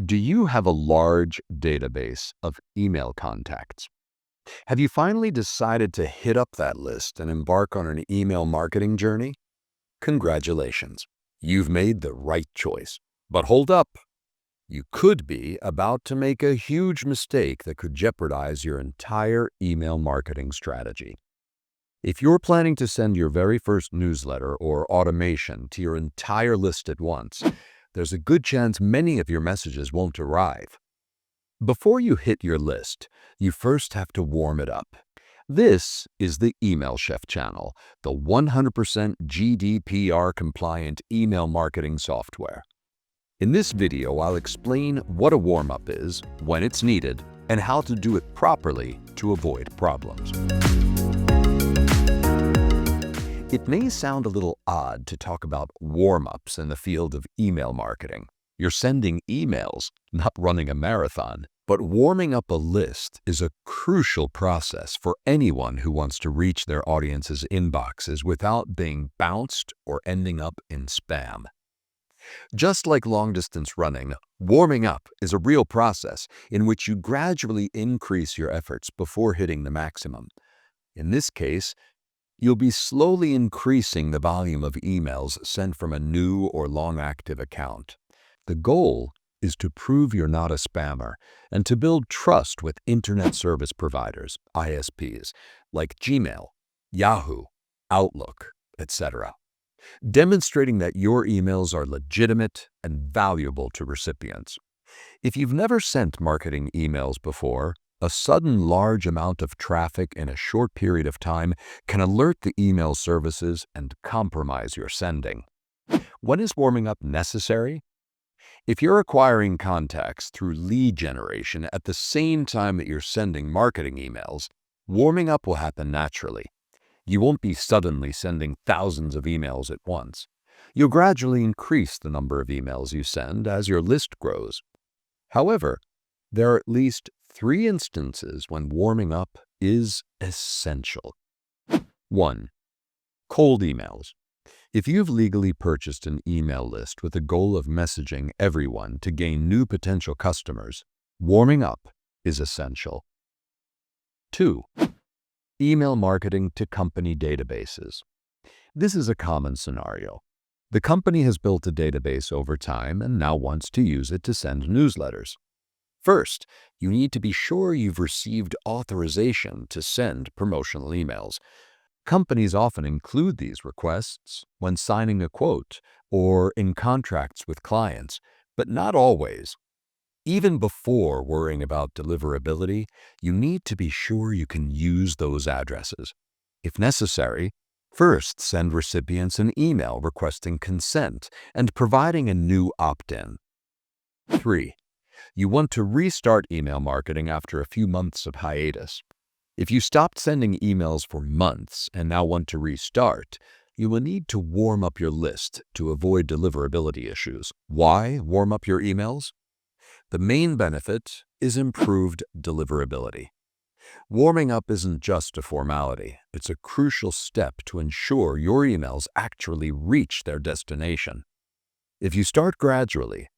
Do you have a large database of email contacts? Have you finally decided to hit up that list and embark on an email marketing journey? Congratulations, you've made the right choice. But hold up, you could be about to make a huge mistake that could jeopardize your entire email marketing strategy. If you're planning to send your very first newsletter or automation to your entire list at once, there's a good chance many of your messages won't arrive. Before you hit your list, you first have to warm it up. This is the Email Chef channel, the 100% GDPR-compliant email marketing software. In this video, I'll explain what a warm-up is, when it's needed, and how to do it properly to avoid problems. It may sound a little odd to talk about warm-ups in the field of email marketing. You're sending emails, not running a marathon. But warming up a list is a crucial process for anyone who wants to reach their audience's inboxes without being bounced or ending up in spam. Just like long-distance running, warming up is a real process in which you gradually increase your efforts before hitting the maximum. In this case, you'll be slowly increasing the volume of emails sent from a new or long-active account. The goal is to prove you're not a spammer and to build trust with internet service providers, ISPs, like Gmail, Yahoo, Outlook, etc., demonstrating that your emails are legitimate and valuable to recipients. If you've never sent marketing emails before, a sudden large amount of traffic in a short period of time can alert the email services and compromise your sending. When is warming up necessary? If you're acquiring contacts through lead generation at the same time that you're sending marketing emails, warming up will happen naturally. You won't be suddenly sending thousands of emails at once. You'll gradually increase the number of emails you send as your list grows. However, there are at least 3 instances when warming up is essential. 1. Cold emails. If you've legally purchased an email list with the goal of messaging everyone to gain new potential customers, warming up is essential. 2. Email marketing to company databases. This is a common scenario. The company has built a database over time and now wants to use it to send newsletters. First, you need to be sure you've received authorization to send promotional emails. Companies often include these requests when signing a quote or in contracts with clients, but not always. Even before worrying about deliverability, you need to be sure you can use those addresses. If necessary, first send recipients an email requesting consent and providing a new opt-in. 3. You want to restart email marketing after a few months of hiatus. If you stopped sending emails for months and now want to restart, you will need to warm up your list to avoid deliverability issues. Why warm up your emails? The main benefit is improved deliverability. Warming up isn't just a formality, it's a crucial step to ensure your emails actually reach their destination. If you start gradually,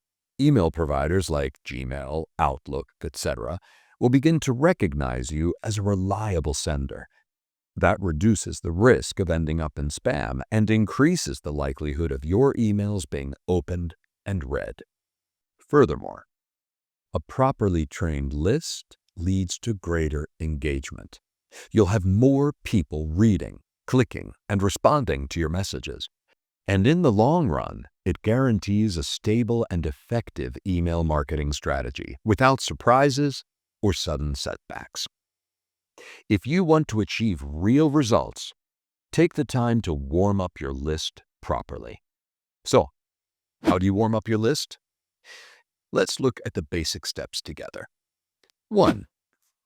email providers like Gmail, Outlook, etc., will begin to recognize you as a reliable sender. That reduces the risk of ending up in spam and increases the likelihood of your emails being opened and read. Furthermore, a properly trained list leads to greater engagement. You'll have more people reading, clicking, and responding to your messages. And in the long run, it guarantees a stable and effective email marketing strategy without surprises or sudden setbacks. If you want to achieve real results, take the time to warm up your list properly. So, how do you warm up your list? Let's look at the basic steps together. 1.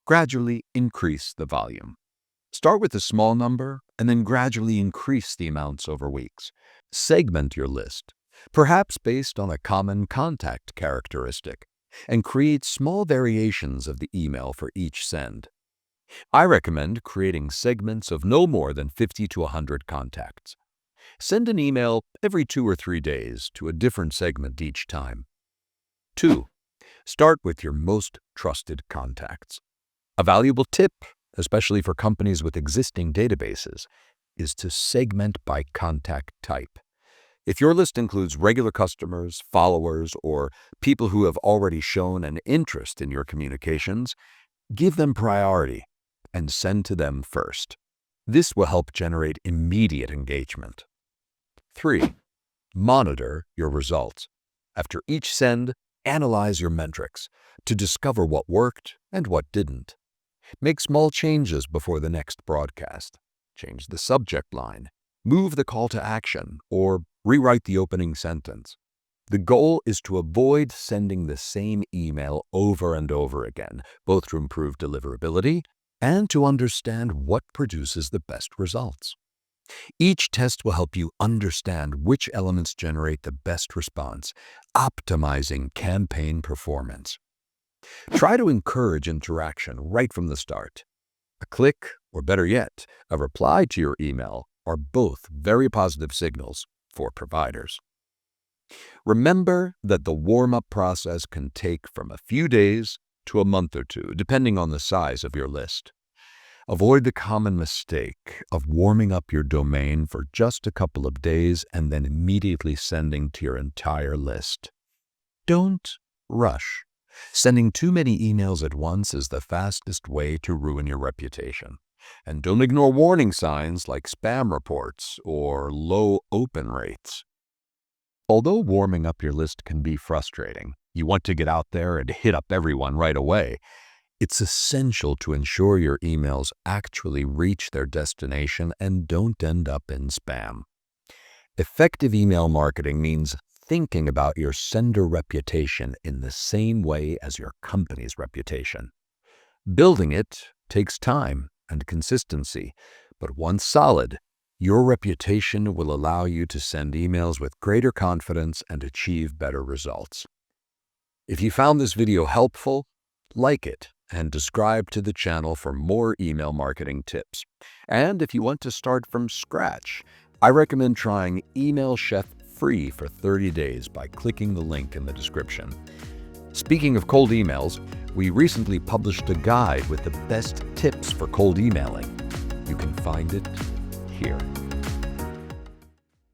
Gradually increase the volume. Start with a small number and then gradually increase the amounts over weeks. Segment your list, perhaps based on a common contact characteristic, and create small variations of the email for each send. I recommend creating segments of no more than 50 to 100 contacts. Send an email every 2 or 3 days to a different segment each time. 2. Start with your most trusted contacts. A valuable tip, especially for companies with existing databases, is to segment by contact type. If your list includes regular customers, followers, or people who have already shown an interest in your communications, give them priority and send to them first. This will help generate immediate engagement. 3. Monitor your results. After each send, analyze your metrics to discover what worked and what didn't. Make small changes before the next broadcast. Change the subject line, move the call to action, or rewrite the opening sentence. The goal is to avoid sending the same email over and over again, both to improve deliverability and to understand what produces the best results. Each test will help you understand which elements generate the best response, optimizing campaign performance. Try to encourage interaction right from the start. A click, or better yet, a reply to your email are both very positive signals for providers. Remember that the warm-up process can take from a few days to a month or two, depending on the size of your list. Avoid the common mistake of warming up your domain for just a couple of days and then immediately sending to your entire list. Don't rush. Sending too many emails at once is the fastest way to ruin your reputation. And don't ignore warning signs like spam reports or low open rates. Although warming up your list can be frustrating, you want to get out there and hit up everyone right away, it's essential to ensure your emails actually reach their destination and don't end up in spam. Effective email marketing means thinking about your sender reputation in the same way as your company's reputation. Building it takes time and consistency, but once solid, your reputation will allow you to send emails with greater confidence and achieve better results. If you found this video helpful, like it and subscribe to the channel for more email marketing tips. And if you want to start from scratch, I recommend trying Email Chef free for 30 days by clicking the link in the description. Speaking of cold emails, we recently published a guide with the best tips for cold emailing. You can find it here.